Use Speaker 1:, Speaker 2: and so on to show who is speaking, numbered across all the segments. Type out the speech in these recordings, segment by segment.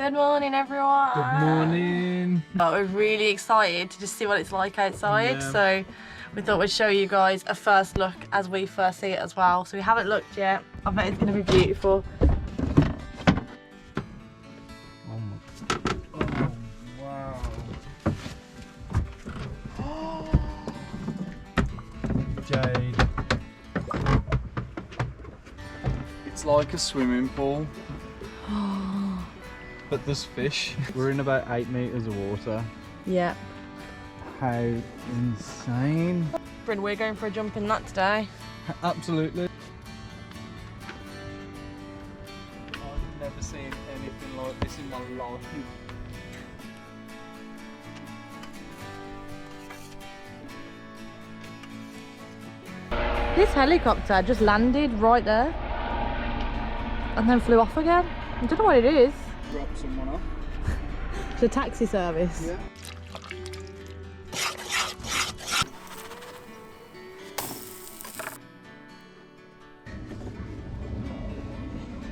Speaker 1: Good morning, everyone.
Speaker 2: Good morning.
Speaker 1: We're really excited to just see what it's like outside.
Speaker 2: Yeah.
Speaker 1: So we thought we'd show you guys a first look as we first see it as well. So we haven't looked yet. I bet it's going to be beautiful.
Speaker 2: Oh, wow. Jade. It's like a swimming pool. But there's fish. We're in about 8 meters of water.
Speaker 1: Yeah.
Speaker 2: How insane.
Speaker 1: Bryn, we're going for a jump in that today.
Speaker 2: Absolutely. I've never seen anything like this in my life.
Speaker 1: This helicopter just landed right there and then flew off again. I don't know what it is.
Speaker 2: Drop someone off.
Speaker 1: It's a taxi service.
Speaker 2: Yeah.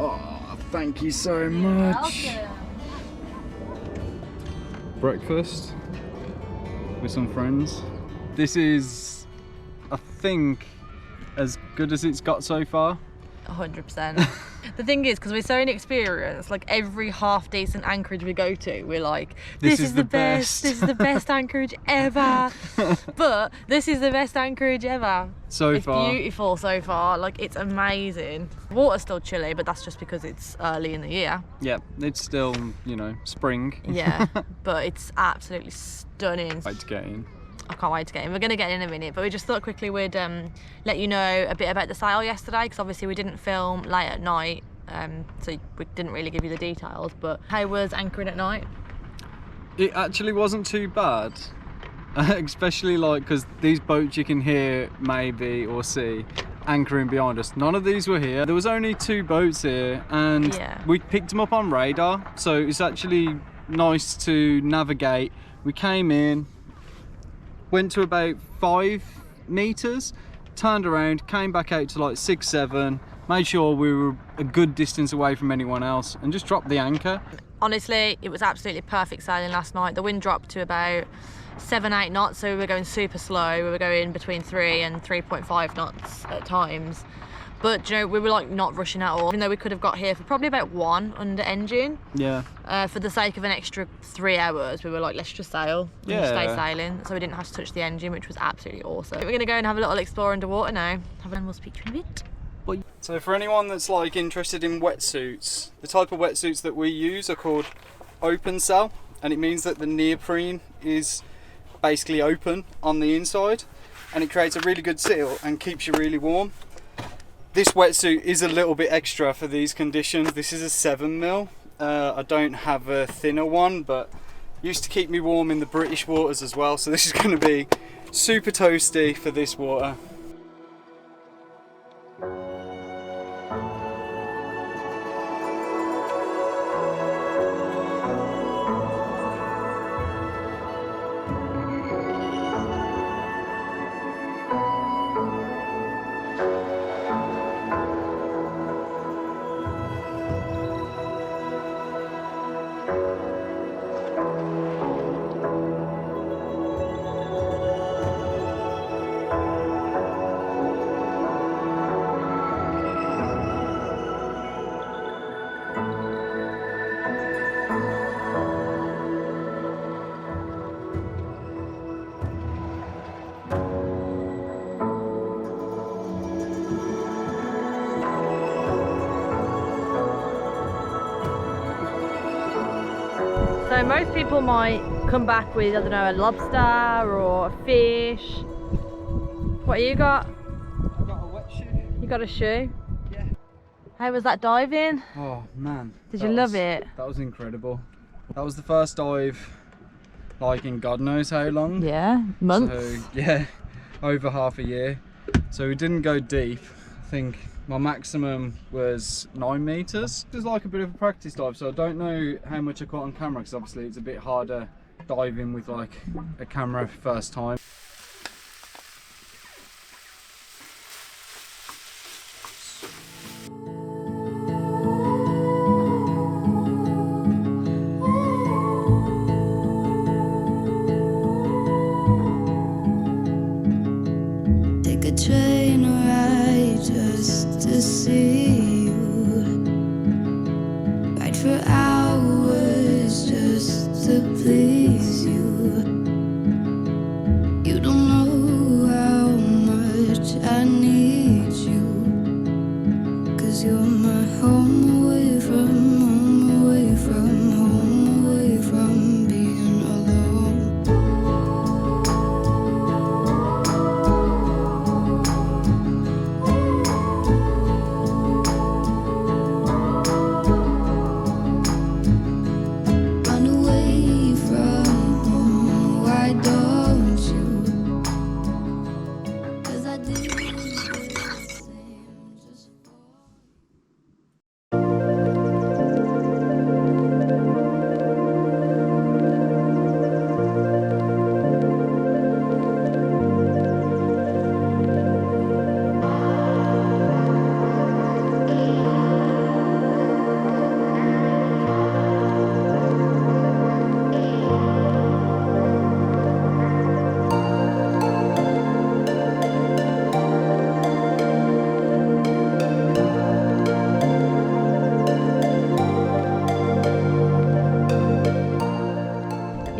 Speaker 2: Oh, thank you so much. Breakfast with some friends. This is, I think, as good as it's got so far.
Speaker 1: 100%. The thing is, because we're so inexperienced, like every half decent anchorage we go to, we're like, this is the best. This is the best anchorage ever. But this is the best anchorage ever.
Speaker 2: So far.
Speaker 1: It's beautiful so far. Like, it's amazing. Water's still chilly, but that's just because it's early in the year.
Speaker 2: Yeah, it's still, you know, spring.
Speaker 1: Yeah, but it's absolutely stunning.
Speaker 2: Right to get in.
Speaker 1: I can't wait to get in. We're going to get in a minute, but we just thought quickly we'd let you know a bit about the sale yesterday, because obviously we didn't film late at night, so we didn't really give you the details. But how was anchoring at night?
Speaker 2: It actually wasn't too bad, especially like because these boats you can hear maybe or see anchoring behind us. None of these were here. There was only 2 boats here, and
Speaker 1: yeah,
Speaker 2: we picked them up on radar, so it's actually nice to navigate. We came in, went to about 5 meters, turned around, came back out to like 6, 7, made sure we were a good distance away from anyone else, and just dropped the anchor.
Speaker 1: Honestly, it was absolutely perfect sailing last night. The wind dropped to about 7, 8 knots, so we were going super slow. We were going between 3 and 3.5 knots at times. But, you know, we were like not rushing at all, even though we could have got here for probably about 1 under engine.
Speaker 2: Yeah.
Speaker 1: For the sake of an extra 3 hours, we were like, let's just sail and
Speaker 2: Yeah.
Speaker 1: stay sailing. So we didn't have to touch the engine, which was absolutely awesome. We're gonna go and have a little explore underwater now. And we'll speak to you in a bit.
Speaker 2: So for anyone that's like interested in wetsuits, the type of wetsuits that we use are called open cell, and it means that the neoprene is basically open on the inside, and it creates a really good seal and keeps you really warm. This wetsuit is a little bit extra for these conditions. This is a 7mm. I don't have a thinner one, but used to keep me warm in the British waters as well, so this is going to be super toasty for this water.
Speaker 1: So most people might come back with, I don't know, a lobster or a fish. What you got?
Speaker 2: I got a wet shoe.
Speaker 1: You got a shoe?
Speaker 2: Yeah.
Speaker 1: How was that diving?
Speaker 2: Oh man.
Speaker 1: Did you love it?
Speaker 2: That was incredible. That was the first dive like in God knows how long.
Speaker 1: Yeah, months.
Speaker 2: So, yeah, over half a year. So we didn't go deep. I think my maximum was 9 meters. It was like a bit of a practice dive, so I don't know how much I caught on camera, because obviously it's a bit harder diving with like a camera first time.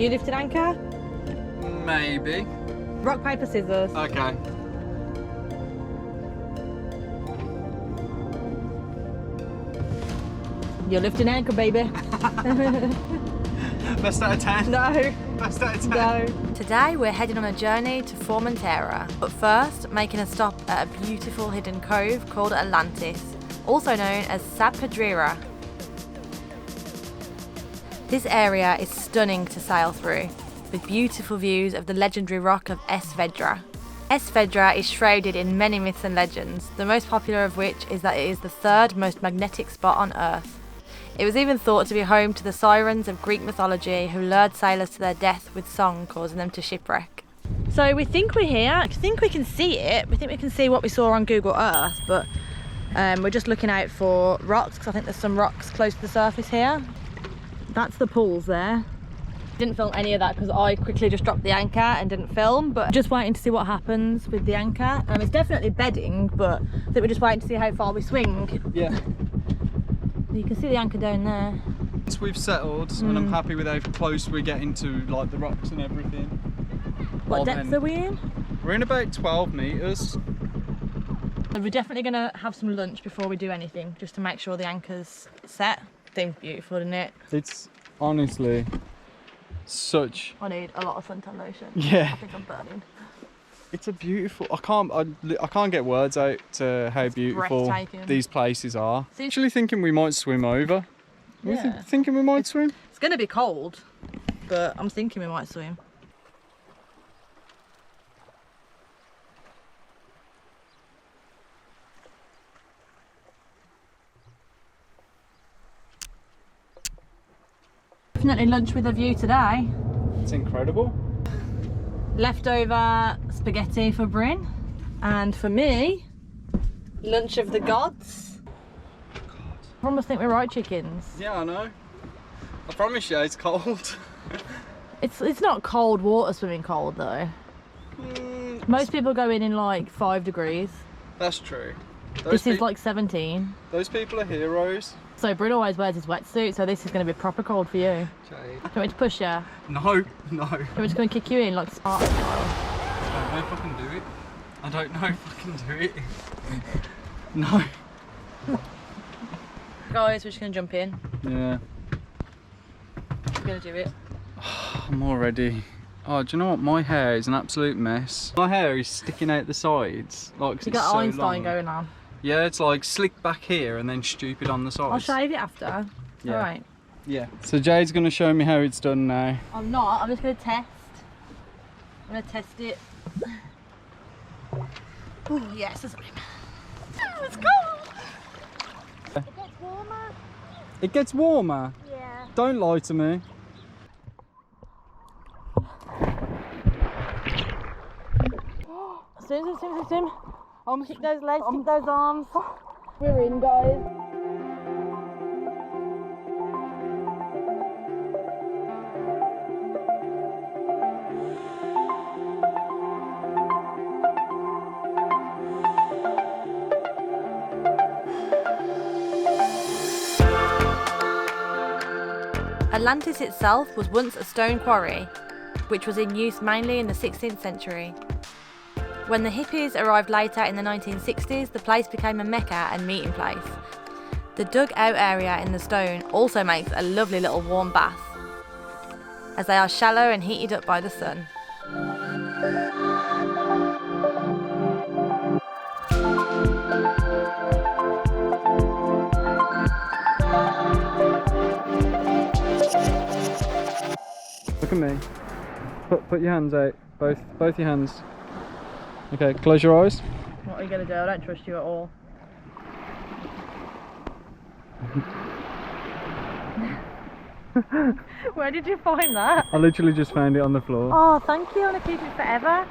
Speaker 1: you lifting anchor?
Speaker 2: Maybe.
Speaker 1: Rock, paper, scissors.
Speaker 2: Okay.
Speaker 1: You're lifting anchor, baby.
Speaker 2: Best out of 10?
Speaker 1: No.
Speaker 2: Best out of 10?
Speaker 1: No. Today we're heading on a journey to Formentera, but first making a stop at a beautiful hidden cove called Atlantis, also known as Sappadrira. This area is stunning to sail through, with beautiful views of the legendary rock of Vedra. Vedra is shrouded in many myths and legends, the most popular of which is that it is the third most magnetic spot on Earth. It was even thought to be home to the sirens of Greek mythology who lured sailors to their death with song, causing them to shipwreck. So we think we're here. I think we can see it. We think we can see what we saw on Google Earth, but we're just looking out for rocks because I think there's some rocks close to the surface here. That's the pools there. Didn't film any of that because I quickly just dropped the anchor and didn't film, but just waiting to see what happens with the anchor. It's definitely bedding, but I think we're just waiting to see how far we swing.
Speaker 2: Yeah.
Speaker 1: You can see the anchor down there.
Speaker 2: Once we've settled, and I'm happy with how close we're getting to like the rocks and everything.
Speaker 1: What depth are we in?
Speaker 2: We're in about 12 metres.
Speaker 1: We're definitely going to have some lunch before we do anything, just to make sure the anchor's set. Thing's beautiful, isn't it?
Speaker 2: It's honestly such...
Speaker 1: I need a lot of suntan lotion.
Speaker 2: Yeah.
Speaker 1: I think I'm burning.
Speaker 2: It's a beautiful... I can't get words out to how beautiful these places are. Actually thinking we might swim over.
Speaker 1: Yeah.
Speaker 2: Thinking we might swim?
Speaker 1: It's going to be cold, but I'm thinking we might swim. Definitely lunch with a view today.
Speaker 2: It's incredible.
Speaker 1: Leftover spaghetti for Bryn, and for me, lunch of the gods. I almost think we're right chickens.
Speaker 2: Yeah, I know. I promise you, it's cold.
Speaker 1: It's not cold water swimming cold though. Most people go in like 5 degrees.
Speaker 2: That's true.
Speaker 1: This is like 17.
Speaker 2: Those people are heroes.
Speaker 1: So Bryn always wears his wetsuit, so this is going to be proper cold for you.
Speaker 2: Jade.
Speaker 1: Do you want me to push you?
Speaker 2: No.
Speaker 1: We're just going to kick you in like Spartan style.
Speaker 2: I don't know if I can do it. I don't know if I can do it. No.
Speaker 1: Guys, we're just going to jump in.
Speaker 2: Yeah.
Speaker 1: We're going to do it.
Speaker 2: I'm already... Oh, do you know what? My hair is an absolute mess. My hair is sticking out the sides. Like,
Speaker 1: You got Einstein going on.
Speaker 2: Yeah, it's like slick back here and then stupid on the sides.
Speaker 1: I'll shave it after.
Speaker 2: Yeah.
Speaker 1: Alright.
Speaker 2: Yeah. So Jade's going to show me how it's done now.
Speaker 1: I'm not, I'm just going to test. I'm going to test it. Oh, yes, it's cold. It gets warmer.
Speaker 2: It gets warmer?
Speaker 1: Yeah.
Speaker 2: Don't lie to me.
Speaker 1: Swim. Kick those legs, kick those arms. We're in, guys. Atlantis itself was once a stone quarry, which was in use mainly in the 16th century. When the hippies arrived later in the 1960s, the place became a mecca and meeting place. The dug out area in the stone also makes a lovely little warm bath, as they are shallow and heated up by the sun.
Speaker 2: Look at me. Put your hands out. Both your hands. Okay, close your eyes.
Speaker 1: What are you going to do? I don't trust you at all. Where did you find that?
Speaker 2: I literally just found it on the floor.
Speaker 1: Oh, thank you. I'm going to keep it forever.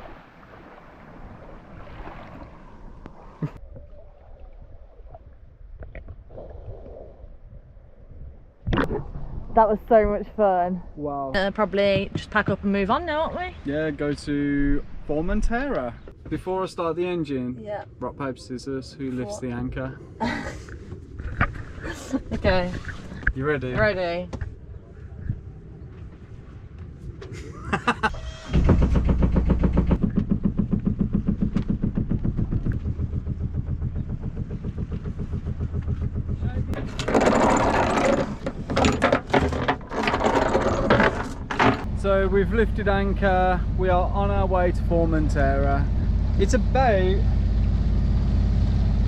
Speaker 1: That was so much fun.
Speaker 2: Wow.
Speaker 1: Probably just pack up and move on now, aren't we?
Speaker 2: Yeah, go to Formentera. Before I start the engine,
Speaker 1: Yeah.
Speaker 2: rock, paper, scissors, who lifts the anchor?
Speaker 1: Okay.
Speaker 2: You ready?
Speaker 1: Ready.
Speaker 2: So we've lifted anchor, we are on our way to Formentera. It's about,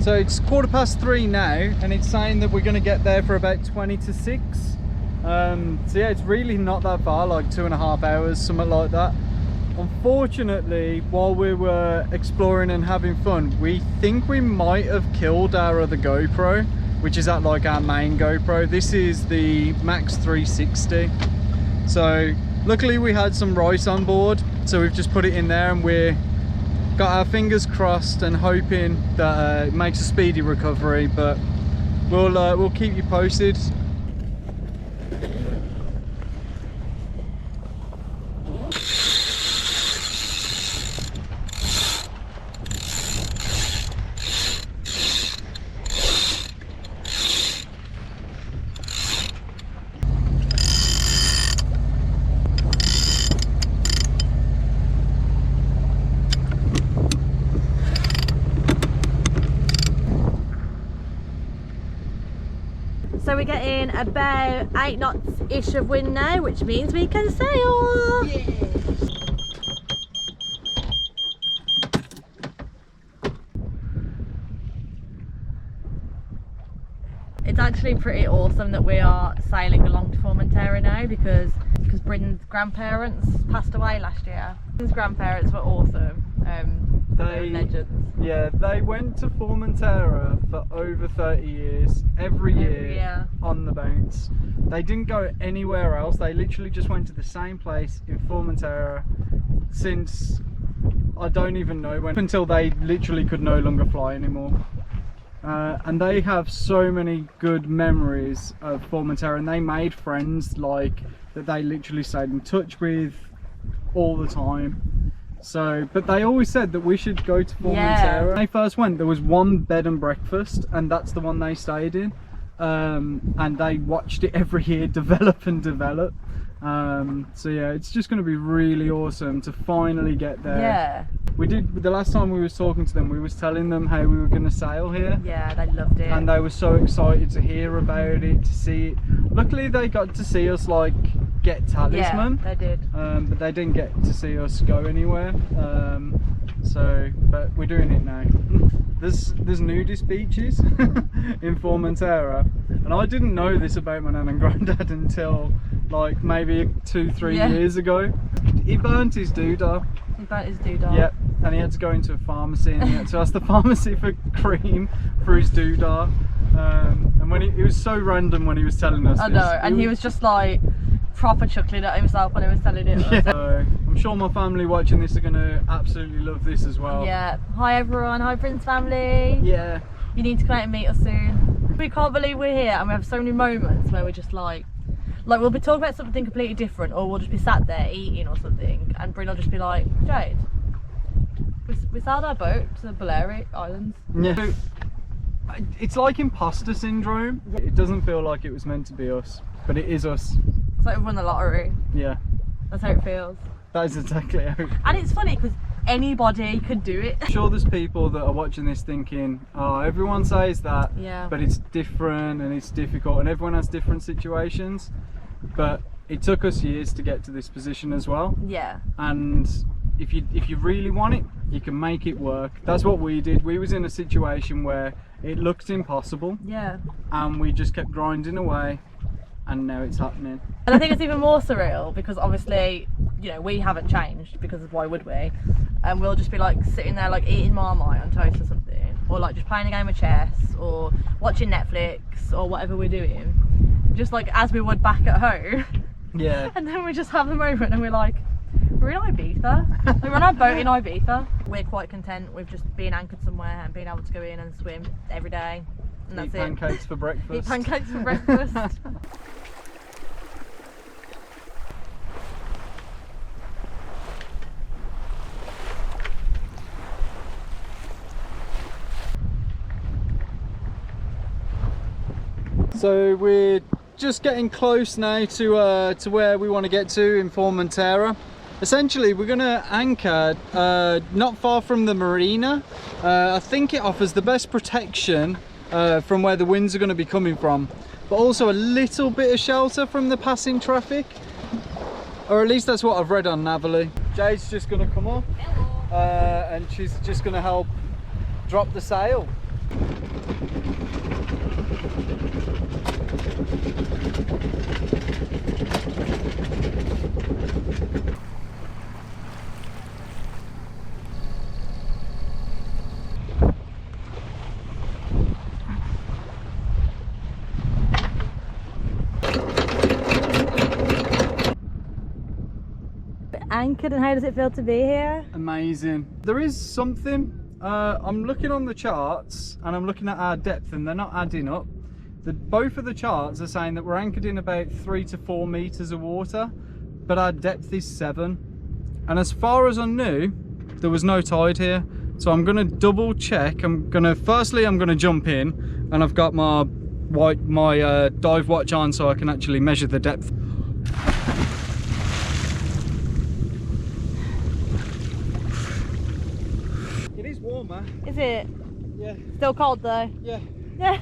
Speaker 2: so it's 3:15 now, and it's saying that we're going to get there for about 20 to 6. So yeah, it's really not that far, like 2.5 hours, something like that. Unfortunately, while we were exploring and having fun, we think we might have killed our other GoPro, which is at like our main GoPro. This is the Max 360. So luckily we had some rice on board, so we've just put it in there, and we're got our fingers crossed and hoping that it makes a speedy recovery, but we'll keep you posted.
Speaker 1: So we're getting about 8 knots-ish of wind now, which means we can sail! Yeah. It's actually pretty awesome that we are sailing along to Formentera now, because Bryn's grandparents passed away last year. Bryn's grandparents were awesome. They were legends.
Speaker 2: Yeah, they went to Formentera for over 30 years, every year on the boats. They didn't go anywhere else. They literally just went to the same place in Formentera since I don't even know when, until they literally could no longer fly anymore. And they have so many good memories of Formentera, and they made friends like that they literally stayed in touch with all the time. So, but they always said that we should go to Formentera. Yeah. When they first went, there was one bed and breakfast, and that's the one they stayed in. And they watched it every year develop and develop. So yeah, it's just going to be really awesome to finally get there. Yeah. We did, the last time we was talking to them, we was telling them how we were going to sail here.
Speaker 1: Yeah, they loved it.
Speaker 2: And they were so excited to hear about it, to see it. Luckily they got to see us like get Talisman.
Speaker 1: Yeah, they did.
Speaker 2: But they didn't get to see us go anywhere. But we're doing it now. There's nudist beaches in Formentera, and I didn't know this about my nan and granddad until like maybe 2-3 years ago. He burnt his doodah.
Speaker 1: He burnt his doodah.
Speaker 2: Yep, and he had to go into a pharmacy, and he had to ask the pharmacy for cream for his doodah. And when it was so random when he was telling us.
Speaker 1: I know, and he was just like proper chuckling at himself when he was telling it.
Speaker 2: Yeah. So I'm sure my family watching this are going to absolutely love this as well.
Speaker 1: Yeah. Hi everyone, hi Bryn's family.
Speaker 2: Yeah.
Speaker 1: You need to come out and meet us soon. We can't believe we're here, and we have so many moments where we're just like we'll be talking about something completely different, or we'll just be sat there eating or something, and Bryn will just be like, Jade, we sailed our boat to the Balearic Islands.
Speaker 2: Yeah. It's like imposter syndrome. It doesn't feel like it was meant to be us, but it is us.
Speaker 1: It's like we won the lottery.
Speaker 2: Yeah.
Speaker 1: That's how it feels.
Speaker 2: That is exactly how it feels.
Speaker 1: And it's funny because anybody could do it.
Speaker 2: I'm sure there's people that are watching this thinking, oh, everyone says that, but it's different and it's difficult, and everyone has different situations. But it took us years to get to this position as well. Yeah. And if you really want it, you can make it work. That's what we did. We was in a situation where it looked impossible. Yeah. And we just kept grinding away, and now it's happening.
Speaker 1: And I think it's even more surreal because obviously, you know, we haven't changed, because why would we? And we'll just be like sitting there like eating Marmite on toast or something, or like just playing a game of chess, or watching Netflix, or whatever we're doing, just like as we would back at home.
Speaker 2: Yeah.
Speaker 1: And then we just have a moment and we're like, we're in Ibiza. We're on our boat in Ibiza. We're quite content with just being anchored somewhere and being able to go in and swim every day. And that's
Speaker 2: it. Eat pancakes for breakfast.
Speaker 1: Eat pancakes for breakfast.
Speaker 2: So we're just getting close now to where we want to get to in Formentera. Essentially, we're going to anchor not far from the marina. I think it offers the best protection from where the winds are going to be coming from, but also a little bit of shelter from the passing traffic. Or at least that's what I've read on Navally. Jade's just gonna come up and she's just gonna help drop the sail.
Speaker 1: Anchored, and how does it feel to be here?
Speaker 2: Amazing. There is something, I'm looking on the charts and I'm looking at our depth and they're not adding up. Both of the charts are saying that we're anchored in about 3 to 4 meters of water, but our depth is 7. And as far as I knew, there was no tide here. So I'm gonna double check. Firstly, I'm gonna jump in, and I've got my dive watch on so I can actually measure the depth. It is warmer.
Speaker 1: Is it?
Speaker 2: Yeah.
Speaker 1: Still cold though?
Speaker 2: Yeah.
Speaker 1: Yeah.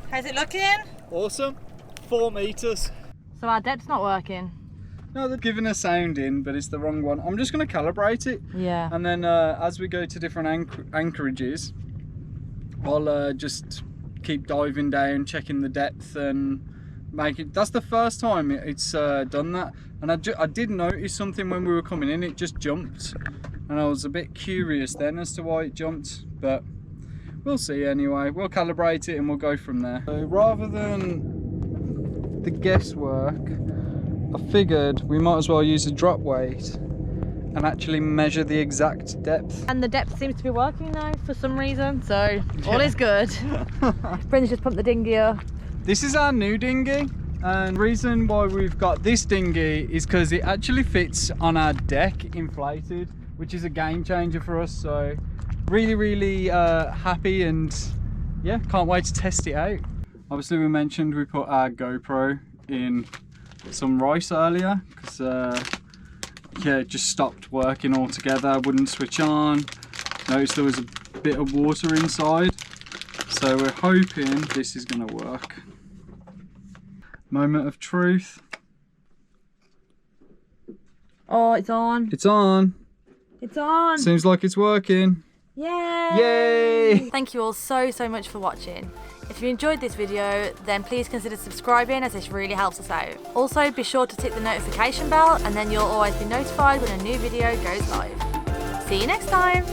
Speaker 1: How's it looking?
Speaker 2: Awesome. 4 meters.
Speaker 1: So our depth's not working?
Speaker 2: No, they're giving a sound in, but it's the wrong one. I'm just going to calibrate it.
Speaker 1: Yeah.
Speaker 2: And then as we go to different anchorages, I'll just keep diving down, checking the depth and make it. That's the first time it's done that. And I did notice something when we were coming in, it just jumped. And I was a bit curious then as to why it jumped, but we'll see anyway. We'll calibrate it and we'll go from there. So rather than the guesswork, I figured we might as well use a drop weight and actually measure the exact depth.
Speaker 1: And the depth seems to be working now for some reason, so all is good. Bryn's just pumped the dinghy up.
Speaker 2: This is our new dinghy, and the reason why we've got this dinghy is because it actually fits on our deck inflated, which is a game changer for us. So really happy, and yeah, can't wait to test it out. Obviously we mentioned we put our GoPro in some rice earlier because yeah, it just stopped working altogether, wouldn't switch on. Noticed there was a bit of water inside, so we're hoping this is going to work. Moment of truth.
Speaker 1: Oh, it's on.
Speaker 2: It's on.
Speaker 1: It's on.
Speaker 2: Seems like it's working.
Speaker 1: Yay!
Speaker 2: Yay!
Speaker 1: Thank you all so much for watching. If you enjoyed this video, then please consider subscribing, as this really helps us out. Also, be sure to tick the notification bell, and then you'll always be notified when a new video goes live. See you next time!